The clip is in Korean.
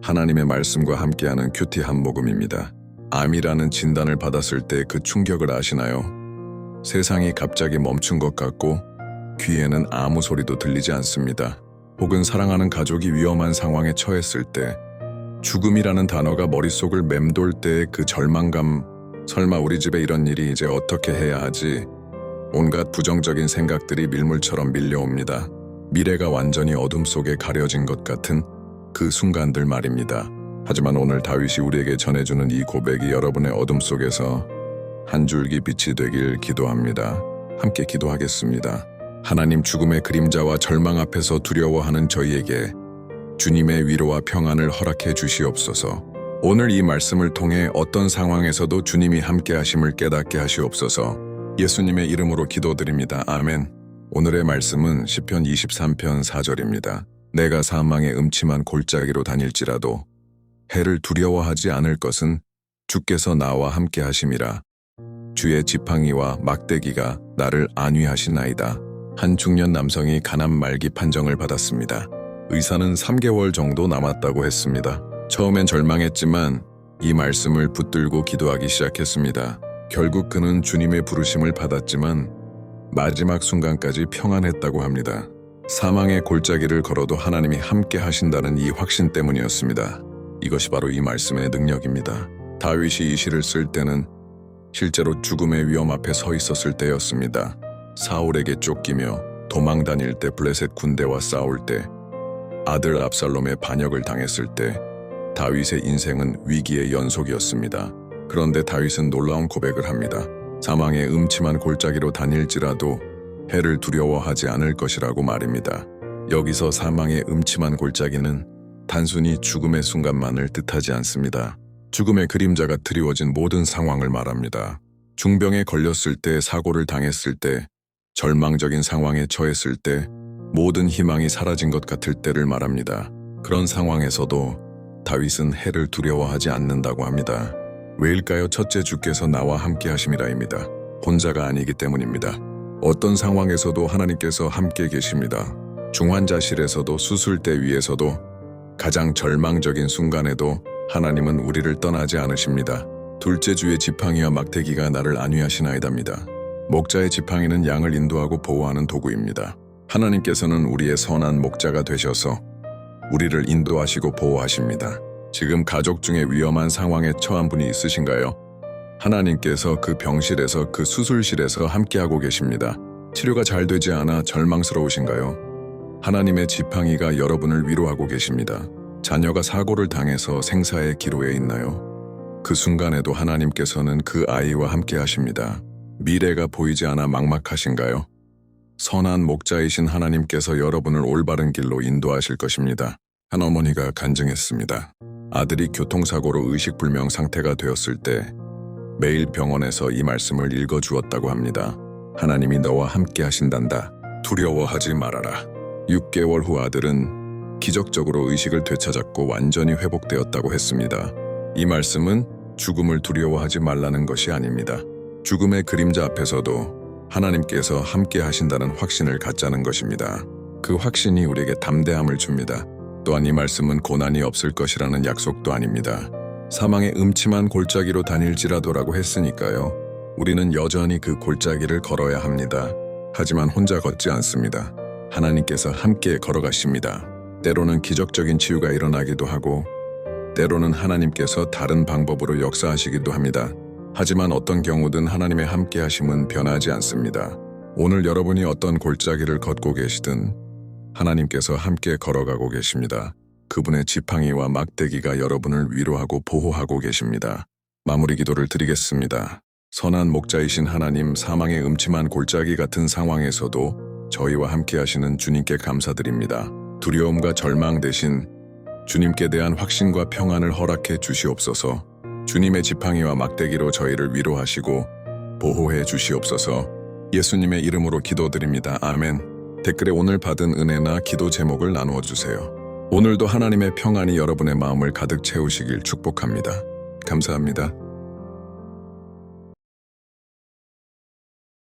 하나님의 말씀과 함께하는 큐티 한 모금입니다. 암이라는 진단을 받았을 때 그 충격을 아시나요? 세상이 갑자기 멈춘 것 같고 귀에는 아무 소리도 들리지 않습니다. 혹은 사랑하는 가족이 위험한 상황에 처했을 때 죽음이라는 단어가 머릿속을 맴돌 때의 그 절망감, 설마 우리 집에 이런 일이 이제 어떻게 해야 하지? 온갖 부정적인 생각들이 밀물처럼 밀려옵니다. 미래가 완전히 어둠 속에 가려진 것 같은 그 순간들 말입니다. 하지만 오늘 다윗이 우리에게 전해주는 이 고백이 여러분의 어둠 속에서 한 줄기 빛이 되길 기도합니다. 함께 기도하겠습니다. 하나님, 죽음의 그림자와 절망 앞에서 두려워하는 저희에게 주님의 위로와 평안을 허락해 주시옵소서. 오늘 이 말씀을 통해 어떤 상황에서도 주님이 함께 하심을 깨닫게 하시옵소서. 예수님의 이름으로 기도드립니다. 아멘. 오늘의 말씀은 시편 23편 4절입니다. 내가 사망의 음침한 골짜기로 다닐지라도 해를 두려워하지 않을 것은 주께서 나와 함께 하심이라. 주의 지팡이와 막대기가 나를 안위하시나이다. 한 중년 남성이 간암 말기 판정을 받았습니다. 의사는 3개월 정도 남았다고 했습니다. 처음엔 절망했지만 이 말씀을 붙들고 기도하기 시작했습니다. 결국 그는 주님의 부르심을 받았지만 마지막 순간까지 평안했다고 합니다. 사망의 골짜기를 걸어도 하나님이 함께 하신다는 이 확신 때문이었습니다. 이것이 바로 이 말씀의 능력입니다. 다윗이 이 시를 쓸 때는 실제로 죽음의 위험 앞에 서 있었을 때였습니다. 사울에게 쫓기며 도망 다닐 때, 블레셋 군대와 싸울 때, 아들 압살롬의 반역을 당했을 때 다윗의 인생은 위기의 연속이었습니다. 그런데 다윗은 놀라운 고백을 합니다. 사망의 음침한 골짜기로 다닐지라도 해를 두려워하지 않을 것이라고 말입니다. 여기서 사망의 음침한 골짜기는 단순히 죽음의 순간만을 뜻하지 않습니다. 죽음의 그림자가 드리워진 모든 상황을 말합니다. 중병에 걸렸을 때, 사고를 당했을 때, 절망적인 상황에 처했을 때, 모든 희망이 사라진 것 같을 때를 말합니다. 그런 상황에서도 다윗은 해를 두려워하지 않는다고 합니다. 왜일까요? 첫째, 주께서 나와 함께 하심이라입니다. 혼자가 아니기 때문입니다. 어떤 상황에서도 하나님께서 함께 계십니다. 중환자실에서도, 수술대 위에서도, 가장 절망적인 순간에도 하나님은 우리를 떠나지 않으십니다. 둘째, 주의 지팡이와 막대기가 나를 안위하시나이다입니다. 목자의 지팡이는 양을 인도하고 보호하는 도구입니다. 하나님께서는 우리의 선한 목자가 되셔서 우리를 인도하시고 보호하십니다. 지금 가족 중에 위험한 상황에 처한 분이 있으신가요? 하나님께서 그 병실에서, 그 수술실에서 함께하고 계십니다. 치료가 잘 되지 않아 절망스러우신가요? 하나님의 지팡이가 여러분을 위로하고 계십니다. 자녀가 사고를 당해서 생사의 기로에 있나요? 그 순간에도 하나님께서는 그 아이와 함께 하십니다. 미래가 보이지 않아 막막하신가요? 선한 목자이신 하나님께서 여러분을 올바른 길로 인도하실 것입니다. 한 어머니가 간증했습니다. 아들이 교통사고로 의식불명 상태가 되었을 때 매일 병원에서 이 말씀을 읽어주었다고 합니다. 하나님이 너와 함께 하신단다. 두려워하지 말아라. 6개월 후 아들은 기적적으로 의식을 되찾았고 완전히 회복되었다고 했습니다. 이 말씀은 죽음을 두려워하지 말라는 것이 아닙니다. 죽음의 그림자 앞에서도 하나님께서 함께 하신다는 확신을 갖자는 것입니다. 그 확신이 우리에게 담대함을 줍니다. 또한 이 말씀은 고난이 없을 것이라는 약속도 아닙니다. 사망의 음침한 골짜기로 다닐지라도라고 했으니까요. 우리는 여전히 그 골짜기를 걸어야 합니다. 하지만 혼자 걷지 않습니다. 하나님께서 함께 걸어가십니다. 때로는 기적적인 치유가 일어나기도 하고 때로는 하나님께서 다른 방법으로 역사하시기도 합니다. 하지만 어떤 경우든 하나님의 함께 하심은 변하지 않습니다. 오늘 여러분이 어떤 골짜기를 걷고 계시든 하나님께서 함께 걸어가고 계십니다. 그분의 지팡이와 막대기가 여러분을 위로하고 보호하고 계십니다. 마무리 기도를 드리겠습니다. 선한 목자이신 하나님, 사망의 음침한 골짜기 같은 상황에서도 저희와 함께 하시는 주님께 감사드립니다. 두려움과 절망 대신 주님께 대한 확신과 평안을 허락해 주시옵소서. 주님의 지팡이와 막대기로 저희를 위로하시고 보호해 주시옵소서. 예수님의 이름으로 기도드립니다. 아멘. 댓글에 오늘 받은 은혜나 기도 제목을 나누어 주세요. 오늘도 하나님의 평안이 여러분의 마음을 가득 채우시길 축복합니다. 감사합니다.